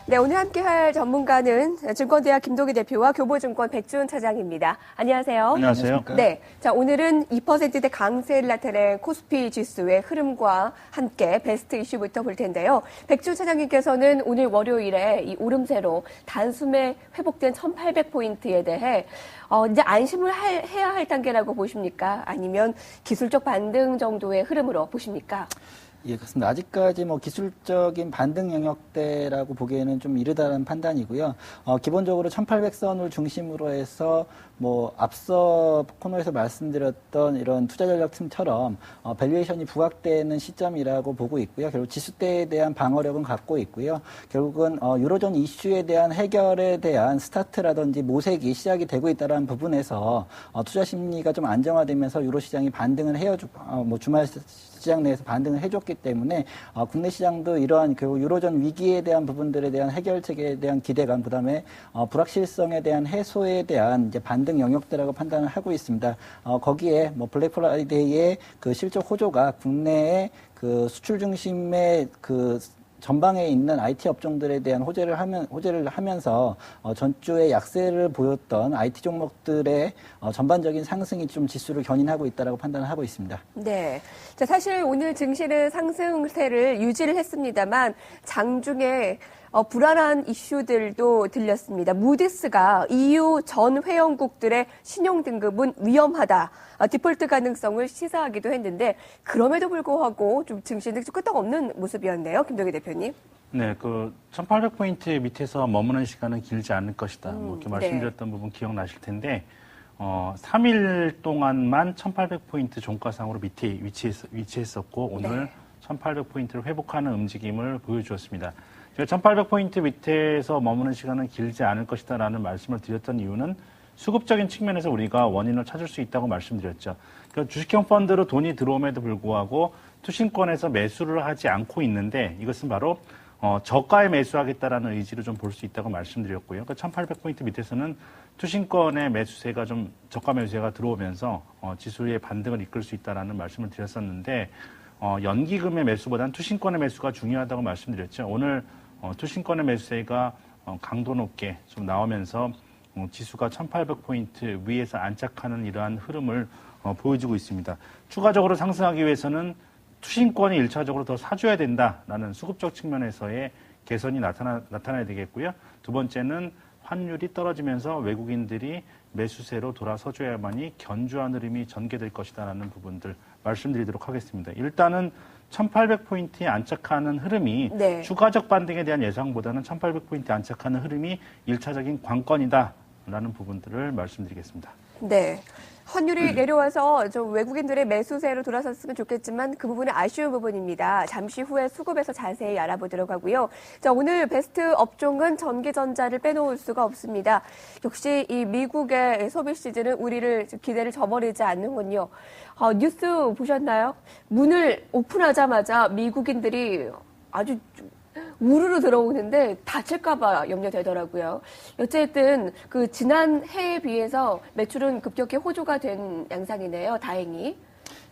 네, 오늘 함께할 전문가는 증권대학 김동희 대표와 교보증권 백준 차장입니다. 안녕하세요. 안녕하세요. 네, 자 오늘은 2%대 강세를 나타낸 코스피 지수의 흐름과 함께 베스트 이슈부터 볼 텐데요. 백준 차장님께서는 오늘 월요일에 이 오름세로 단숨에 회복된 1,800포인트에 대해 이제 안심을 해야 할 단계라고 보십니까? 아니면 기술적 반등 정도의 흐름으로 보십니까? 예, 그렇습니다. 아직까지 기술적인 반등 영역대라고 보기에는 좀 이르다는 판단이고요. 기본적으로 1800선을 중심으로 해서 앞서 코너에서 말씀드렸던 이런 투자 전략 틈처럼 밸류에이션이 부각되는 시점이라고 보고 있고요. 결국 지수대에 대한 방어력은 갖고 있고요. 결국은 유로존 이슈에 대한 해결에 대한 스타트라든지 모색이 시작이 되고 있다는 부분에서 투자 심리가 좀 안정화되면서 유로 시장이 반등을 해주고 주말 시장 내에서 반등을 해줬기 때문에 국내 시장도 이러한 그 유로존 위기에 대한 부분들에 대한 해결책에 대한 기대감, 그다음에 불확실성에 대한 해소에 대한 이제 반등 영역대라고 판단을 하고 있습니다. 거기에 블랙 프라이데이의 그 실적 호조가 국내의 그 수출 중심의 그 전방에 있는 IT 업종들에 대한 호재를 하면서 전주에 약세를 보였던 IT 종목들의 전반적인 상승이 좀 지수를 견인하고 있다라고 판단을 하고 있습니다. 네. 자, 사실 오늘 증시는 상승세를 유지를 했습니다만 장중에 불안한 이슈들도 들렸습니다. 무디스가 EU 전 회원국들의 신용등급은 위험하다. 디폴트 가능성을 시사하기도 했는데 그럼에도 불구하고 좀 증시는 끄떡없는 모습이었네요. 김동희 대표님. 네, 1800포인트 밑에서 머무는 시간은 길지 않을 것이다. 이렇게 말씀드렸던 네. 부분 기억나실 텐데 3일 동안만 1800포인트 종가상으로 밑에 위치했었고 오늘 1800포인트를 회복하는 움직임을 보여주었습니다. 제가 1800포인트 밑에서 머무는 시간은 길지 않을 것이다라는 말씀을 드렸던 이유는 수급적인 측면에서 우리가 원인을 찾을 수 있다고 말씀드렸죠. 그러니까 주식형 펀드로 돈이 들어옴에도 불구하고 투신권에서 매수를 하지 않고 있는데 이것은 바로 저가에 매수하겠다라는 의지를 좀 볼 수 있다고 말씀드렸고요. 그러니까 1800포인트 밑에서는 투신권의 매수세가 좀 저가 매수세가 들어오면서 지수의 반등을 이끌 수 있다라는 말씀을 드렸었는데 연기금의 매수보다는 투신권의 매수가 중요하다고 말씀드렸죠. 오늘 투신권의 매수세가 강도 높게 좀 나오면서 지수가 1800포인트 위에서 안착하는 이러한 흐름을 보여주고 있습니다. 추가적으로 상승하기 위해서는 투신권이 1차적으로 더 사줘야 된다라는 수급적 측면에서의 개선이 나타나야 되겠고요. 두 번째는 환율이 떨어지면서 외국인들이 매수세로 돌아서줘야만이 견주한 흐름이 전개될 것이다라는 부분들 말씀드리도록 하겠습니다. 일단은 1800포인트에 안착하는 흐름이 추가적 반등에 대한 예상보다는 1800포인트에 안착하는 흐름이 1차적인 관건이다라는 부분들을 말씀드리겠습니다. 네. 환율이 내려와서 좀 외국인들의 매수세로 돌아섰으면 좋겠지만 그 부분은 아쉬운 부분입니다. 잠시 후에 수급에서 자세히 알아보도록 하고요. 자, 오늘 베스트 업종은 전기전자를 빼놓을 수가 없습니다. 역시 이 미국의 소비 시즌은 우리를 기대를 저버리지 않는군요. 뉴스 보셨나요? 문을 오픈하자마자 미국인들이 아주 우르르 들어오는데 다칠까봐 염려되더라고요. 어쨌든 그 지난 해에 비해서 매출은 급격히 호조가 된 양상이네요. 다행히.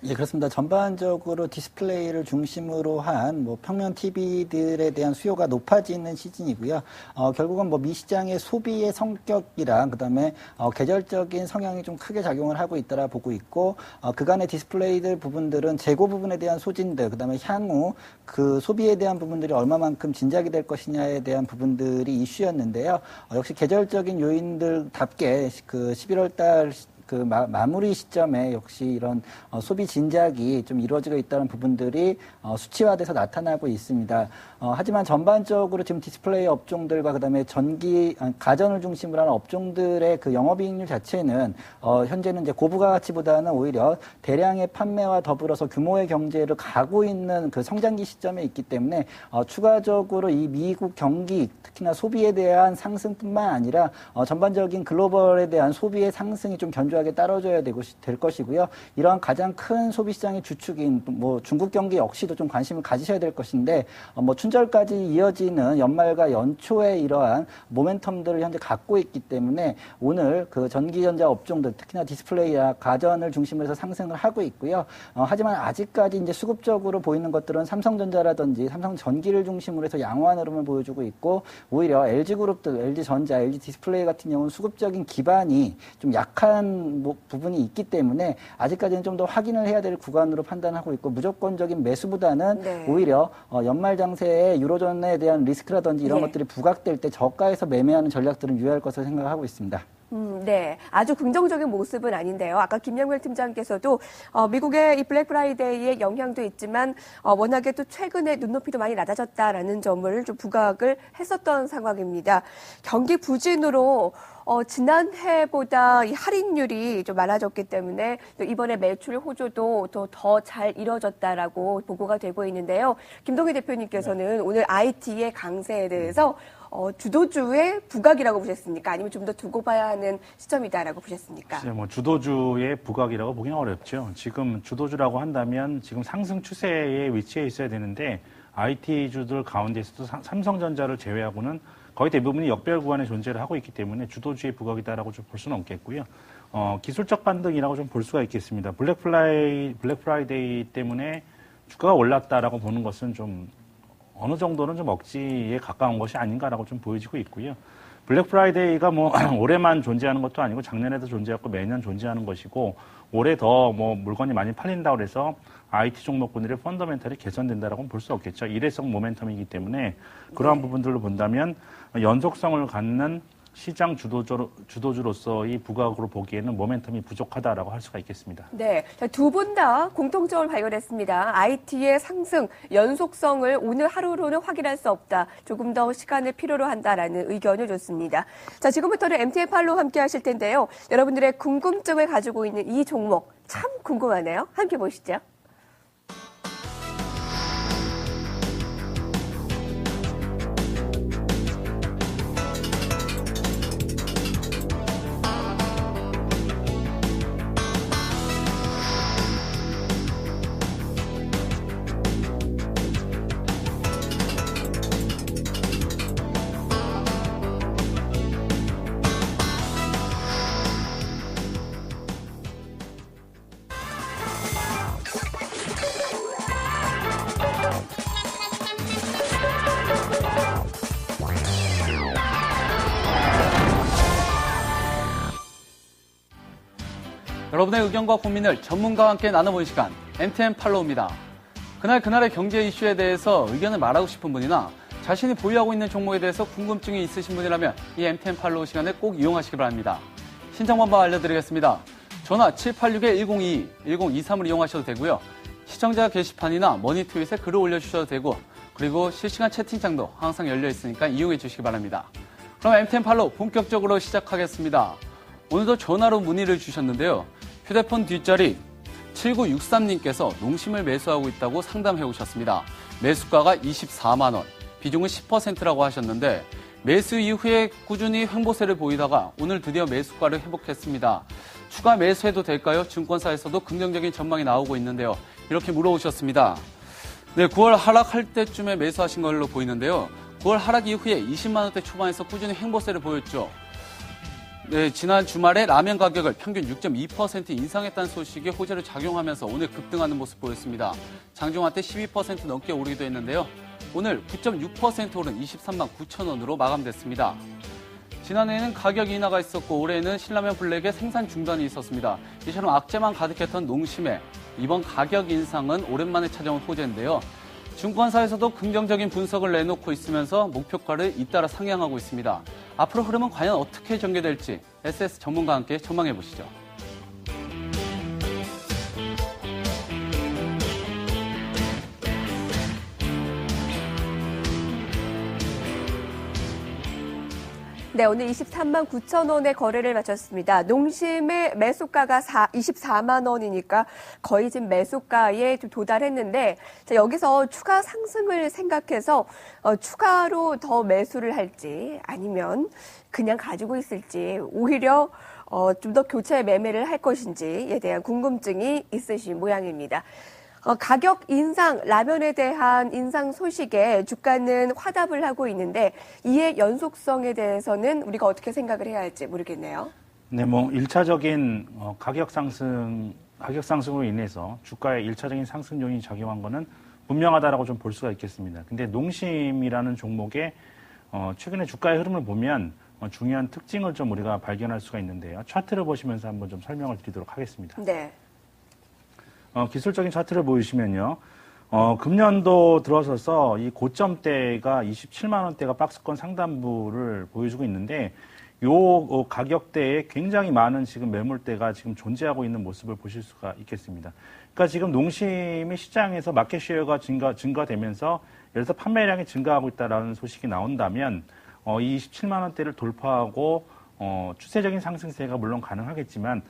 예, 그렇습니다. 전반적으로 디스플레이를 중심으로 한 평면 TV들에 대한 수요가 높아지는 시즌이고요. 결국은 미시장의 소비의 성격이랑 그다음에 계절적인 성향이 좀 크게 작용을 하고 있다라 보고 있고 그간의 디스플레이들 부분들은 재고 부분에 대한 소진들 그다음에 향후 그 소비에 대한 부분들이 얼마만큼 진작이 될 것이냐에 대한 부분들이 이슈였는데요. 역시 계절적인 요인들답게 그 11월 달 마무리 시점에 역시 이런 소비 진작이 좀 이루어지고 있다는 부분들이 수치화돼서 나타나고 있습니다. 하지만 전반적으로 지금 디스플레이 업종들과 그다음에 가전을 중심으로 하는 업종들의 그 영업이익률 자체는 현재는 이제 고부가 가치보다는 오히려 대량의 판매와 더불어서 규모의 경제를 가고 있는 그 성장기 시점에 있기 때문에 추가적으로 이 미국 경기 특히나 소비에 대한 상승뿐만 아니라 전반적인 글로벌에 대한 소비의 상승이 좀 견조하게 든든하게 따라줘야 될 것이고요. 이러한 가장 큰 소비 시장의 주축인 뭐 중국 경기 역시도 좀 관심을 가지셔야 될 것인데 뭐 춘절까지 이어지는 연말과 연초에 이러한 모멘텀들을 현재 갖고 있기 때문에 오늘 그 전기전자 업종들 특히나 디스플레이와 가전을 중심으로 해서 상승을 하고 있고요. 하지만 아직까지 이제 수급적으로 보이는 것들은 삼성전자라든지 삼성전기를 중심으로 해서 양호한 흐름을 보여주고 있고 오히려 LG그룹들, LG전자, LG디스플레이 같은 경우는 수급적인 기반이 좀 약한 부분이 있기 때문에 아직까지는 좀 더 확인을 해야 될 구간으로 판단하고 있고 무조건적인 매수보다는 네. 오히려 연말 장세에 유로존에 대한 리스크라든지 이런 네. 것들이 부각될 때 저가에서 매매하는 전략들은 유효할 것으로 생각하고 있습니다. 네. 아주 긍정적인 모습은 아닌데요. 아까 김영렬 팀장께서도 미국의 이 블랙 프라이데이의 영향도 있지만 워낙에 또 최근에 눈높이도 많이 낮아졌다라는 점을 좀 부각을 했었던 상황입니다. 경기 부진으로 지난해보다 이 할인율이 좀 많아졌기 때문에 또 이번에 매출 호조도 더 잘 이뤄졌다라고 보고가 되고 있는데요. 김동희 대표님께서는 오늘 IT의 강세에 대해서 주도주의 부각이라고 보셨습니까? 아니면 좀 더 두고 봐야 하는 시점이다라고 보셨습니까? 글쎄요, 뭐 주도주의 부각이라고 보기는 어렵죠. 지금 주도주라고 한다면 지금 상승 추세에 위치해 있어야 되는데 IT주들 가운데서도 삼성전자를 제외하고는 거의 대부분이 역별 구간에 존재를 하고 있기 때문에 주도주의 부각이다라고 좀 볼 수는 없겠고요. 기술적 반등이라고 좀 볼 수가 있겠습니다. 블랙 프라이데이 때문에 주가가 올랐다라고 보는 것은 좀 어느 정도는 좀 억지에 가까운 것이 아닌가라고 좀 보여지고 있고요. 블랙 프라이데이가 뭐 올해만 존재하는 것도 아니고 작년에도 존재했고 매년 존재하는 것이고 올해 더 뭐 물건이 많이 팔린다고 해서 IT 종목군들의 펀더멘털이 개선된다라고는 볼 수 없겠죠. 일회성 모멘텀이기 때문에 그러한 부분들로 본다면 연속성을 갖는 시장 주도주로서의 부각으로 보기에는 모멘텀이 부족하다라고 할 수가 있겠습니다. 네, 두 분 다 공통점을 발견했습니다. IT의 상승, 연속성을 오늘 하루로는 확인할 수 없다. 조금 더 시간을 필요로 한다라는 의견을 줬습니다. 자, 지금부터는 MTN 팔로우 함께 하실 텐데요. 여러분들의 궁금증을 가지고 있는 이 종목 참 궁금하네요. 함께 보시죠. 여러분의 의견과 고민을 전문가와 함께 나눠보는 시간, MTN 팔로우입니다. 그날의 경제 이슈에 대해서 의견을 말하고 싶은 분이나 자신이 보유하고 있는 종목에 대해서 궁금증이 있으신 분이라면 이 MTN 팔로우 시간을 꼭 이용하시기 바랍니다. 신청 방법 알려드리겠습니다. 전화 786-1022, 1023을 이용하셔도 되고요. 시청자 게시판이나 머니트윗에 글을 올려주셔도 되고 그리고 실시간 채팅창도 항상 열려 있으니까 이용해 주시기 바랍니다. 그럼 MTN 팔로우 본격적으로 시작하겠습니다. 오늘도 전화로 문의를 주셨는데요. 휴대폰 뒷자리 7963님께서 농심을 매수하고 있다고 상담해 오셨습니다. 매수가가 24만 원, 비중은 10%라고 하셨는데 매수 이후에 꾸준히 횡보세를 보이다가 오늘 드디어 매수가를 회복했습니다. 추가 매수해도 될까요? 증권사에서도 긍정적인 전망이 나오고 있는데요. 이렇게 물어오셨습니다. 네, 9월 하락할 때쯤에 매수하신 걸로 보이는데요. 9월 하락 이후에 20만 원대 초반에서 꾸준히 횡보세를 보였죠. 네, 지난 주말에 라면 가격을 평균 6.2% 인상했다는 소식이 호재로 작용하면서 오늘 급등하는 모습 보였습니다. 장중한 때 12% 넘게 오르기도 했는데요. 오늘 9.6% 오른 23만 9천 원으로 마감됐습니다. 지난해에는 가격 인하가 있었고 올해는 신라면 블랙의 생산 중단이 있었습니다. 이처럼 악재만 가득했던 농심의 이번 가격 인상은 오랜만에 찾아온 호재인데요. 증권사에서도 긍정적인 분석을 내놓고 있으면서 목표가를 잇따라 상향하고 있습니다. 앞으로 흐름은 과연 어떻게 전개될지 SS 전문가와 함께 전망해 보시죠. 네, 오늘 23만 9천 원의 거래를 마쳤습니다. 농심의 매수가가 24만 원이니까 거의 지금 매수가에 좀 도달했는데, 자, 여기서 추가 상승을 생각해서 추가로 더 매수를 할지 아니면 그냥 가지고 있을지 오히려 좀 더 교체 매매를 할 것인지에 대한 궁금증이 있으신 모양입니다. 가격 인상, 라면에 대한 인상 소식에 주가는 화답을 하고 있는데 이의 연속성에 대해서는 우리가 어떻게 생각을 해야 할지 모르겠네요. 네, 뭐 1차적인 가격 상승으로 인해서 주가에 1차적인 상승 요인이 작용한 거는 분명하다라고 좀 볼 수가 있겠습니다. 근데 농심이라는 종목의 최근에 주가의 흐름을 보면 중요한 특징을 좀 우리가 발견할 수가 있는데요. 차트를 보시면서 한번 좀 설명을 드리도록 하겠습니다. 네. 기술적인 차트를 보시면요. 금년도 들어서서 이 고점대가 27만 원대가 박스권 상단부를 보여주고 있는데 요 가격대에 굉장히 많은 지금 매물대가 지금 존재하고 있는 모습을 보실 수가 있겠습니다. 그러니까 지금 농심이 시장에서 마켓쉐어가 증가되면서 예를 들어서 판매량이 증가하고 있다라는 소식이 나온다면 이 27만 원대를 돌파하고 추세적인 상승세가 물론 가능하겠지만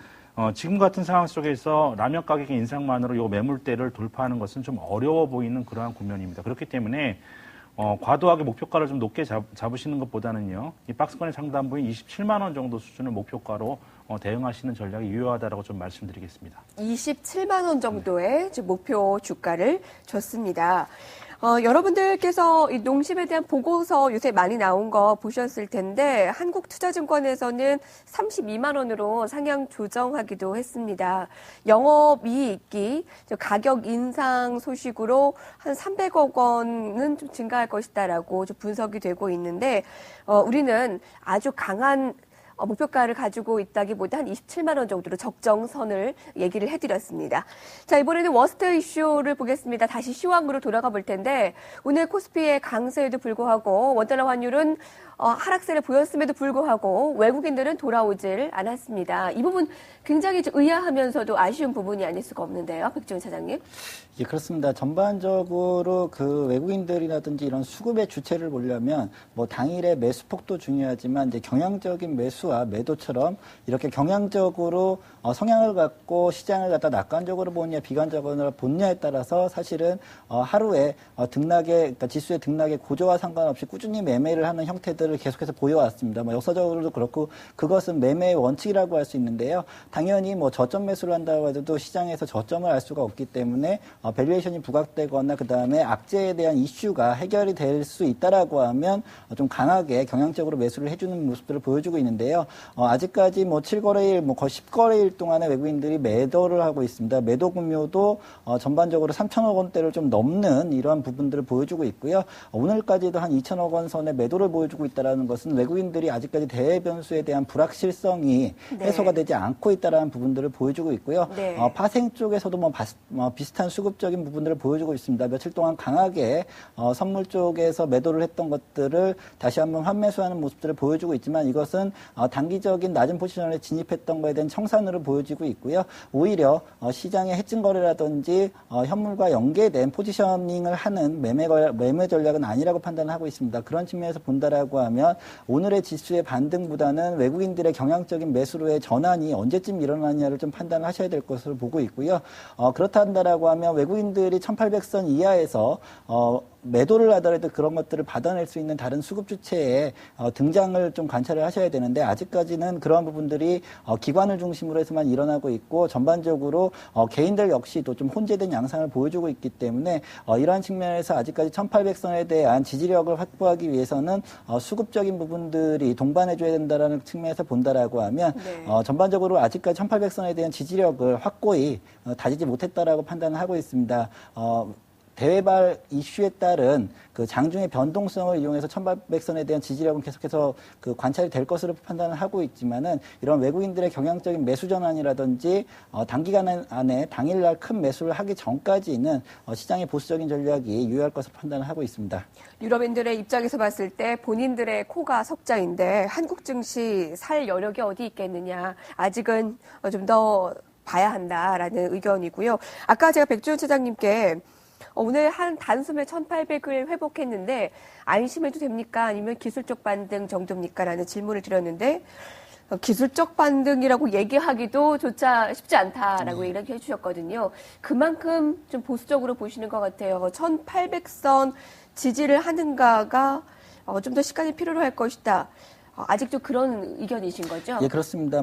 지금 같은 상황 속에서 라면 가격의 인상만으로 이 매물대를 돌파하는 것은 좀 어려워 보이는 그러한 국면입니다. 그렇기 때문에 과도하게 목표가를 좀 높게 잡으시는 것보다는요, 이 박스권의 상단부인 27만 원 정도 수준을 목표가로 대응하시는 전략이 유효하다라고 좀 말씀드리겠습니다. 27만 원 정도의 목표 주가를 줬습니다. 여러분들께서 이 농심에 대한 보고서 요새 많이 나온 거 보셨을 텐데 한국투자증권에서는 32만 원으로 상향 조정하기도 했습니다. 영업이익이 가격 인상 소식으로 한 300억 원은 좀 증가할 것이다라고 좀 분석이 되고 있는데 우리는 아주 강한 목표가를 가지고 있다기보다 한 27만 원 정도로 적정선을 얘기를 해드렸습니다. 자, 이번에는 워스트 이슈를 보겠습니다. 다시 시황으로 돌아가 볼 텐데 오늘 코스피의 강세에도 불구하고 원달러 환율은 하락세를 보였음에도 불구하고 외국인들은 돌아오질 않았습니다. 이 부분 굉장히 좀 의아하면서도 아쉬운 부분이 아닐 수가 없는데요. 백지훈 차장님. 예, 그렇습니다. 전반적으로 그 외국인들이라든지 이런 수급의 주체를 보려면 뭐 당일의 매수폭도 중요하지만 이제 경향적인 매수와 매도처럼 이렇게 경향적으로 성향을 갖고 시장을 갖다 낙관적으로 보느냐 비관적으로 보느냐에 따라서 사실은 하루에 그러니까 지수의 등락의 고조와 상관없이 꾸준히 매매를 하는 형태들을 계속해서 보여왔습니다. 뭐 역사적으로도 그렇고 그것은 매매의 원칙이라고 할 수 있는데요. 당연히 뭐 저점 매수를 한다고 해도 시장에서 저점을 알 수가 없기 때문에 밸류에이션이 부각되거나 그 다음에 악재에 대한 이슈가 해결이 될 수 있다라고 하면 좀 강하게 경향적으로 매수를 해주는 모습들을 보여주고 있는데요. 아직까지 뭐 7거래일, 뭐 거의 10거래일 동안에 외국인들이 매도를 하고 있습니다. 매도 금요도 전반적으로 3천억 원대를 좀 넘는 이러한 부분들을 보여주고 있고요. 오늘까지도 한 2천억 원 선의 매도를 보여주고 있다는 것은 외국인들이 아직까지 대외 변수에 대한 불확실성이 해소가 되지 않고 있다는 부분들을 보여주고 있고요. 네. 파생 쪽에서도 뭐 비슷한 수급적인 부분들을 보여주고 있습니다. 며칠 동안 강하게 선물 쪽에서 매도를 했던 것들을 다시 한번 환매수하는 모습들을 보여주고 있지만 이것은 단기적인 낮은 포지션에 진입했던 것에 대한 청산으로 보여지고 있고요. 오히려 시장의 해증 거래라든지 현물과 연계된 포지셔닝을 하는 매매 전략은 아니라고 판단하고 있습니다. 그런 측면에서 본다라고 하면 오늘의 지수의 반등보다는 외국인들의 경향적인 매수로의 전환이 언제쯤 일어나냐를 좀 판단을 하셔야 될 것으로 보고 있고요. 그렇다 한다라고 하면 외국인들이 1800선 이하에서 매도를 하더라도 그런 것들을 받아낼 수 있는 다른 수급 주체의 등장을 좀 관찰을 하셔야 되는데 아직까지는 그러한 부분들이 기관을 중심으로 해서만 일어나고 있고 전반적으로 개인들 역시도 좀 혼재된 양상을 보여주고 있기 때문에 이러한 측면에서 아직까지 1800선에 대한 지지력을 확보하기 위해서는 수급적인 부분들이 동반해줘야 된다라는 측면에서 본다라고 하면 전반적으로 아직까지 1800선에 대한 지지력을 확고히 다지지 못했다라고 판단을 하고 있습니다. 대외발 이슈에 따른 그 장중의 변동성을 이용해서 1800선에 대한 지지력은 계속해서 그 관찰이 될 것으로 판단을 하고 있지만은 이런 외국인들의 경향적인 매수 전환이라든지 단기간 안에 당일날 큰 매수를 하기 전까지는 시장의 보수적인 전략이 유효할 것으로 판단을 하고 있습니다. 유럽인들의 입장에서 봤을 때 본인들의 코가 석자인데 한국 증시 살 여력이 어디 있겠느냐. 아직은 좀 더 봐야 한다라는 의견이고요. 아까 제가 백주현 차장님께 오늘 한 단숨에 1800을 회복했는데 안심해도 됩니까? 아니면 기술적 반등 정도입니까? 라는 질문을 드렸는데 기술적 반등이라고 얘기하기도 조차 쉽지 않다라고 얘기를 해주셨거든요. 그만큼 좀 보수적으로 보시는 것 같아요. 1800선 지지를 하는가가 좀 더 시간이 필요로 할 것이다. 아직도 그런 의견이신 거죠? 예, 그렇습니다.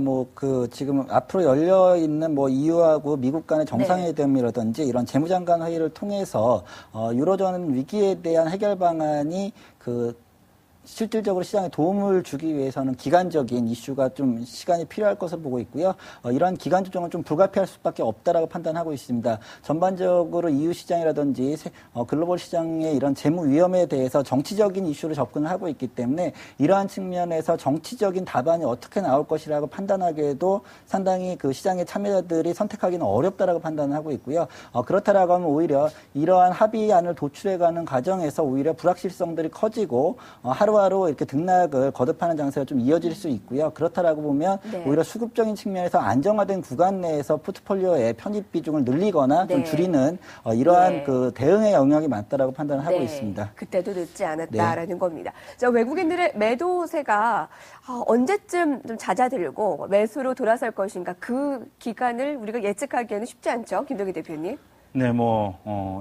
지금 앞으로 열려 있는 EU하고 미국 간의 정상회담이라든지 이런 재무장관 회의를 통해서 유로존 위기에 대한 해결 방안이 실질적으로 시장에 도움을 주기 위해서는 기간적인 이슈가 좀 시간이 필요할 것으로 보고 있고요. 이러한 기간 조정은 좀 불가피할 수밖에 없다라고 판단하고 있습니다. 전반적으로 EU 시장이라든지 글로벌 시장의 이런 재무 위험에 대해서 정치적인 이슈로 접근을 하고 있기 때문에 이러한 측면에서 정치적인 답안이 어떻게 나올 것이라고 판단하기에도 상당히 그 시장의 참여자들이 선택하기는 어렵다라고 판단을 하고 있고요. 그렇다라고 하면 오히려 이러한 합의안을 도출해가는 과정에서 오히려 불확실성들이 커지고 하루하루 이렇게 등락을 거듭하는 장세가 좀 이어질 수 있고요. 그렇다라고 보면 오히려 수급적인 측면에서 안정화된 구간 내에서 포트폴리오의 편입 비중을 늘리거나 좀 줄이는 이러한 그 대응의 영역이 많다라고 판단을 하고 있습니다. 그때도 늦지 않았다라는 겁니다. 자, 외국인들의 매도세가 언제쯤 좀 잦아들고 매수로 돌아설 것인가 그 기간을 우리가 예측하기에는 쉽지 않죠, 김동기 대표님. 네,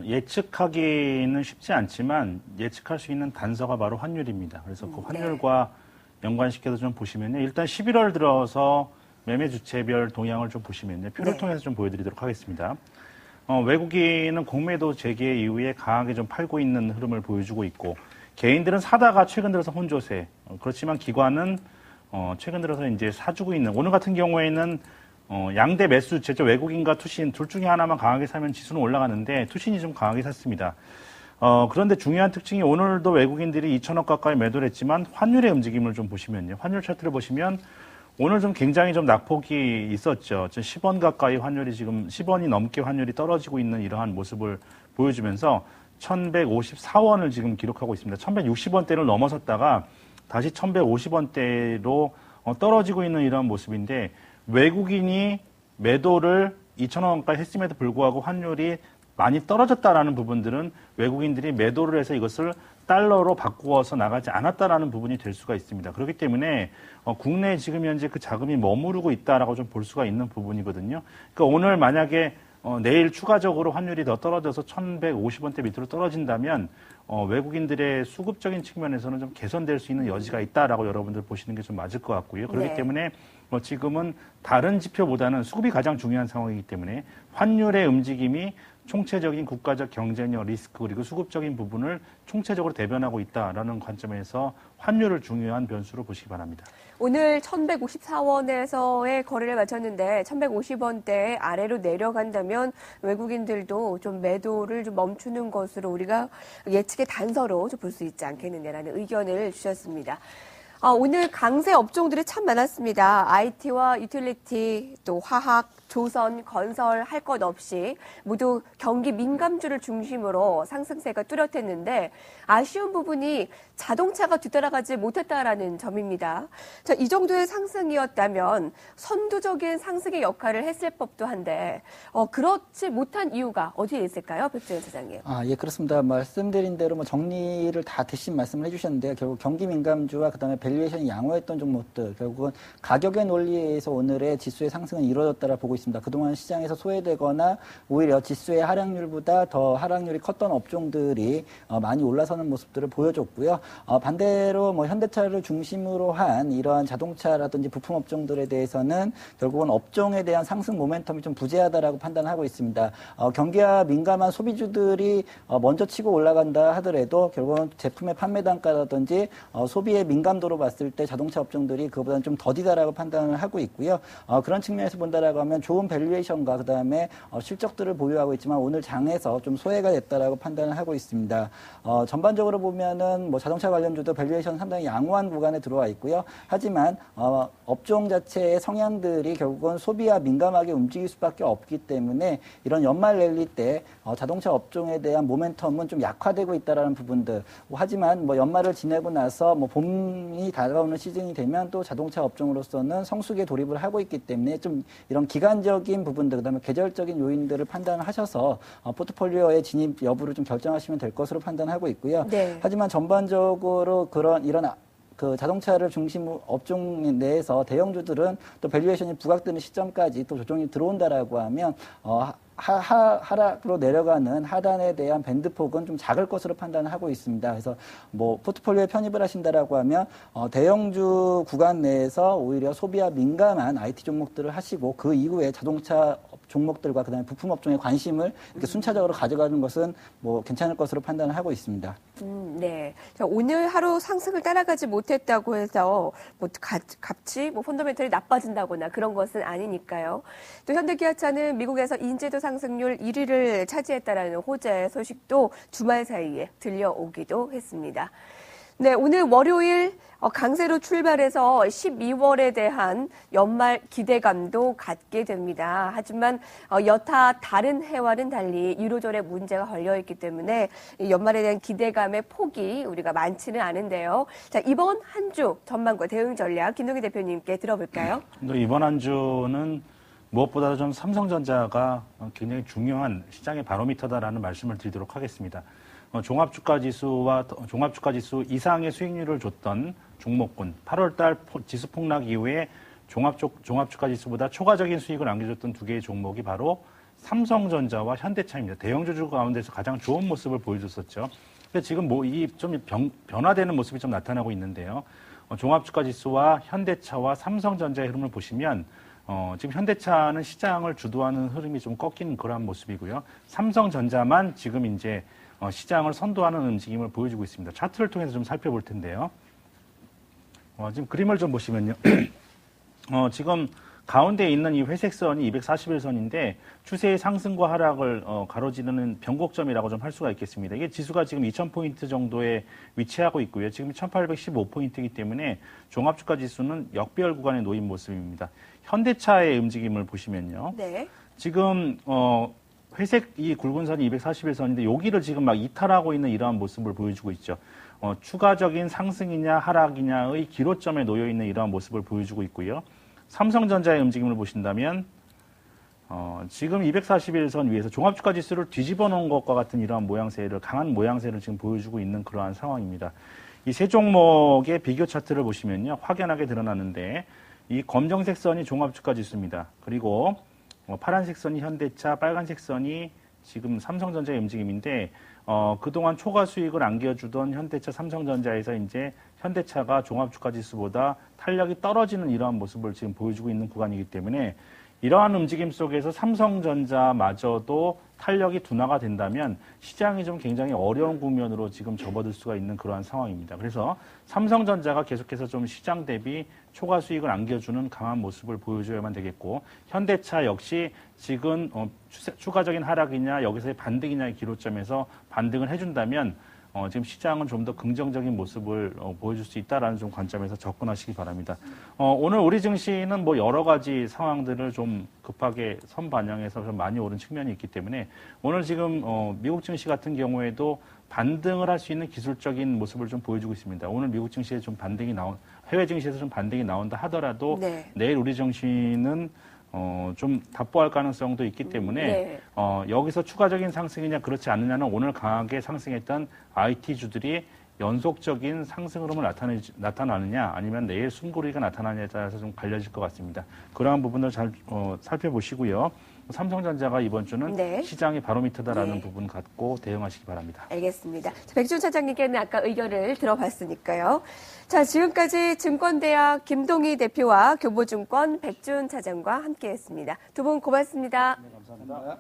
예측하기는 쉽지 않지만 예측할 수 있는 단서가 바로 환율입니다. 그래서 그 환율과 연관시켜서 좀 보시면요. 일단 11월 들어서 매매 주체별 동향을 좀 보시면요. 표를 통해서 좀 보여드리도록 하겠습니다. 외국인은 공매도 재개 이후에 강하게 좀 팔고 있는 흐름을 보여주고 있고, 개인들은 사다가 최근 들어서 혼조세, 그렇지만 기관은 최근 들어서 이제 사주고 있는, 오늘 같은 경우에는 양대 매수 주체죠. 외국인과 투신 둘 중에 하나만 강하게 사면 지수는 올라가는데 투신이 좀 강하게 샀습니다. 그런데 중요한 특징이 오늘도 외국인들이 2천억 가까이 매도를 했지만 환율의 움직임을 좀 보시면요. 환율 차트를 보시면 오늘 좀 굉장히 좀 낙폭이 있었죠. 10원 가까이 환율이 지금 10원이 넘게 환율이 떨어지고 있는 이러한 모습을 보여주면서 1154원을 지금 기록하고 있습니다. 1160원대를 넘어섰다가 다시 1150원대로 떨어지고 있는 이러한 모습인데, 외국인이 매도를 2,000원까지 했음에도 불구하고 환율이 많이 떨어졌다라는 부분들은 외국인들이 매도를 해서 이것을 달러로 바꾸어서 나가지 않았다라는 부분이 될 수가 있습니다. 그렇기 때문에 국내에 지금 현재 그 자금이 머무르고 있다라고 좀 볼 수가 있는 부분이거든요. 그러니까 오늘 만약에 내일 추가적으로 환율이 더 떨어져서 1,150원대 밑으로 떨어진다면 외국인들의 수급적인 측면에서는 좀 개선될 수 있는 여지가 있다라고 여러분들 보시는 게 좀 맞을 것 같고요. 그렇기 때문에 지금은 다른 지표보다는 수급이 가장 중요한 상황이기 때문에 환율의 움직임이 총체적인 국가적 경쟁력 리스크 그리고 수급적인 부분을 총체적으로 대변하고 있다라는 관점에서 환율을 중요한 변수로 보시기 바랍니다. 오늘 1154원에서의 거래를 마쳤는데 1150원대 아래로 내려간다면 외국인들도 좀 매도를 좀 멈추는 것으로 우리가 예측의 단서로 볼 수 있지 않겠느냐라는 의견을 주셨습니다. 오늘 강세 업종들이 참 많았습니다. IT와 유틸리티, 또 화학, 조선, 건설 할 것 없이 모두 경기 민감주를 중심으로 상승세가 뚜렷했는데 아쉬운 부분이 자동차가 뒤따라가지 못했다라는 점입니다. 자, 이 정도의 상승이었다면 선두적인 상승의 역할을 했을 법도 한데 그렇지 못한 이유가 어디에 있을까요, 백주현 사장님? 예, 그렇습니다. 말씀드린 대로 정리를 다 대신 말씀을 해주셨는데요. 결국 경기 민감주와 그다음에 밸류에이션이 양호했던 종목들, 결국은 가격의 논리에 의해서 오늘의 지수의 상승은 이루어졌다라 보고 있습니다. 그동안 시장에서 소외되거나 오히려 지수의 하락률보다 더 하락률이 컸던 업종들이 많이 올라서는 모습들을 보여줬고요. 반대로 현대차를 중심으로 한 이러한 자동차라든지 부품 업종들에 대해서는 결국은 업종에 대한 상승 모멘텀이 좀 부재하다라고 판단하고 있습니다. 경기와 민감한 소비주들이 먼저 치고 올라간다 하더라도 결국은 제품의 판매 단가라든지 소비의 민감도로 봤을 때 자동차 업종들이 그보다는 좀 더디다라고 판단을 하고 있고요. 그런 측면에서 본다라고 하면 좋은 밸류에이션과 그다음에 실적들을 보유하고 있지만 오늘 장에서 좀 소외가 됐다라고 판단을 하고 있습니다. 전반적으로 보면은 자동차 관련주도 밸류에이션 상당히 양호한 구간에 들어와 있고요. 하지만 업종 자체의 성향들이 결국은 소비와 민감하게 움직일 수밖에 없기 때문에 이런 연말 랠리 때 자동차 업종에 대한 모멘텀은 좀 약화되고 있다라는 부분들. 하지만 연말을 지내고 나서 봄이 다가오는 시즌이 되면 또 자동차 업종으로서는 성숙에 돌입을 하고 있기 때문에 좀 이런 기간적인 부분들, 그다음에 계절적인 요인들을 판단하셔서 포트폴리오의 진입 여부를 좀 결정하시면 될 것으로 판단하고 있고요. 하지만 전반적으로 이런 그 자동차를 중심 업종 내에서 대형주들은 또 밸류에이션이 부각되는 시점까지 또 조정이 들어온다라고 하면 하락으로 내려가는 하단에 대한 밴드폭은 좀 작을 것으로 판단을 하고 있습니다. 그래서 뭐 포트폴리오에 편입을 하신다라고 하면 대형주 구간 내에서 오히려 소비와 민감한 IT 종목들을 하시고 그 이후에 자동차 종목들과 그다음에 부품 업종에 관심을 이렇게 순차적으로 가져가는 것은 뭐 괜찮을 것으로 판단을 하고 있습니다. 네. 자, 오늘 하루 상승을 따라가지 못했다고 해서 뭐 값이 뭐 펀더멘털이 나빠진다거나 그런 것은 아니니까요. 또 현대기아차는 미국에서 인지도 상승률 1위를 차지했다라는 호재 소식도 주말 사이에 들려오기도 했습니다. 네, 오늘 월요일 강세로 출발해서 12월에 대한 연말 기대감도 갖게 됩니다. 하지만 여타 다른 해와는 달리 유로존에 문제가 걸려있기 때문에 연말에 대한 기대감의 폭이 우리가 많지는 않은데요. 자, 이번 한 주 전망과 대응 전략 김동희 대표님께 들어볼까요? 이번 한 주는 무엇보다도 좀 삼성전자가 굉장히 중요한 시장의 바로미터다라는 말씀을 드리도록 하겠습니다. 종합주가지수 이상의 수익률을 줬던 종목군, 8월달 지수 폭락 이후에 종합주가지수보다 초과적인 수익을 안겨줬던 두 개의 종목이 바로 삼성전자와 현대차입니다. 대형주주 가운데서 가장 좋은 모습을 보여줬었죠. 근데 지금 좀 변화되는 모습이 좀 나타나고 있는데요. 종합주가지수와 현대차와 삼성전자의 흐름을 보시면 지금 현대차는 시장을 주도하는 흐름이 좀 꺾이는 그러한 모습이고요. 삼성전자만 지금 이제 시장을 선도하는 움직임을 보여주고 있습니다. 차트를 통해서 좀 살펴볼 텐데요. 지금 그림을 좀 보시면요. 지금 가운데 있는 이 회색 선이 241선인데 추세의 상승과 하락을 가로지르는 변곡점이라고 좀 할 수가 있겠습니다. 이게 지수가 지금 2000포인트 정도에 위치하고 있고요. 지금 1815포인트이기 때문에 종합주가 지수는 역배열 구간에 놓인 모습입니다. 현대차의 움직임을 보시면요. 네. 지금 회색 이 굵은 선이 241선인데 여기를 지금 막 이탈하고 있는 이러한 모습을 보여주고 있죠. 추가적인 상승이냐 하락이냐의 기로점에 놓여 있는 이러한 모습을 보여주고 있고요. 삼성전자의 움직임을 보신다면 지금 241선 위에서 종합주가 지수를 뒤집어 놓은 것과 같은 이러한 강한 모양새를 지금 보여주고 있는 그러한 상황입니다. 이 세 종목의 비교 차트를 보시면요. 확연하게 드러나는데 이 검정색 선이 종합주가 지수입니다. 그리고 파란색 선이 현대차, 빨간색 선이 지금 삼성전자의 움직임인데 그동안 초과 수익을 안겨주던 현대차, 삼성전자에서 이제 현대차가 종합주가지수보다 탄력이 떨어지는 이러한 모습을 지금 보여주고 있는 구간이기 때문에 이러한 움직임 속에서 삼성전자마저도 탄력이 둔화가 된다면 시장이 좀 굉장히 어려운 국면으로 지금 접어들 수가 있는 그러한 상황입니다. 그래서 삼성전자가 계속해서 좀 시장 대비 초과 수익을 안겨주는 강한 모습을 보여줘야만 되겠고 현대차 역시 지금 추가적인 하락이냐 여기서의 반등이냐의 기로점에서 반등을 해준다면 지금 시장은 좀 더 긍정적인 모습을 보여줄 수 있다라는 좀 관점에서 접근하시기 바랍니다. 오늘 우리 증시는 뭐 여러 가지 상황들을 좀 급하게 선반영해서 좀 많이 오른 측면이 있기 때문에 오늘 지금 미국 증시 같은 경우에도 반등을 할 수 있는 기술적인 모습을 좀 보여주고 있습니다. 오늘 미국 증시에 좀 해외 증시에서 좀 반등이 나온다 하더라도 네. 내일 우리 증시는 좀 답보할 가능성도 있기 때문에 네. 여기서 추가적인 상승이냐 그렇지 않느냐는 오늘 강하게 상승했던 IT주들이 연속적인 상승 흐름을 나타나느냐 아니면 내일 숨고르기가 나타나느냐에 따라서 좀 갈려질 것 같습니다. 그러한 부분을 잘 살펴보시고요. 삼성전자가 이번 주는 네. 시장의 바로미터다라는 네. 부분 갖고 대응하시기 바랍니다. 알겠습니다. 자, 백준 차장님께는 아까 의견을 들어봤으니까요. 자, 지금까지 증권대학 김동희 대표와 교보증권 백준 차장과 함께했습니다. 두 분 고맙습니다. 네, 감사합니다.